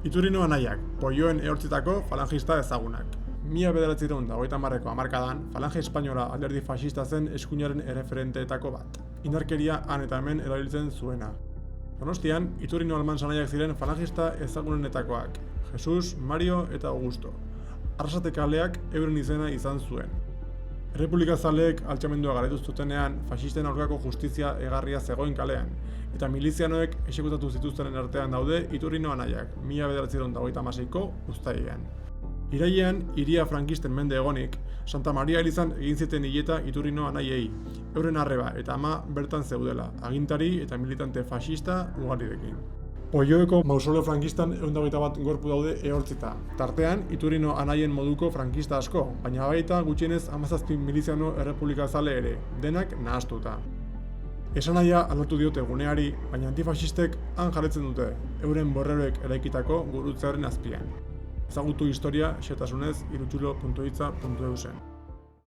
Iturrino anaiak, Poioen ehortzitako falangista ezagunak. 1930ko hamarkadan, falange espainola alderdi faxista zen eskuinaren erreferenteetako bat. Indarkeria han eta hemen erabiltzen zuena. Donostian, Iturrino almanzanaiak ziren falangista ezagunenetakoak, Jesus, Mario eta Augusto. Arrasate kaleak euren izena izan zuen. Errepublikazaleek altxamendua garaitu zutenean, faxisten aurkako justizia egarria zegoen kalean, eta milizianoek exekutatu zituztenen artean daude Iturrino anaiak, 1936ko uztailean. Irailean, hiria frankisten mende egonik, Santa Maria elizan egin ziten hileta Iturrino anaiei, euren arreba eta ama bertan zeudela, agintari eta militante faxista ugarirekin. Poioeko mausoleo frankistan 121 gorpu daude ehortzita. Tartean, Iturrino anaien moduko frankista asko, baina baita gutxienez 17 miliziano errepublikazale ere, denak nahastuta. Esanahia aldatu diote guneari, baina antifaxistek han jarretzen dute, euren borreroek eraikitako gurutzearen azpian. Ezagutu historia xehetasunez irutsulo.hitza.eusen.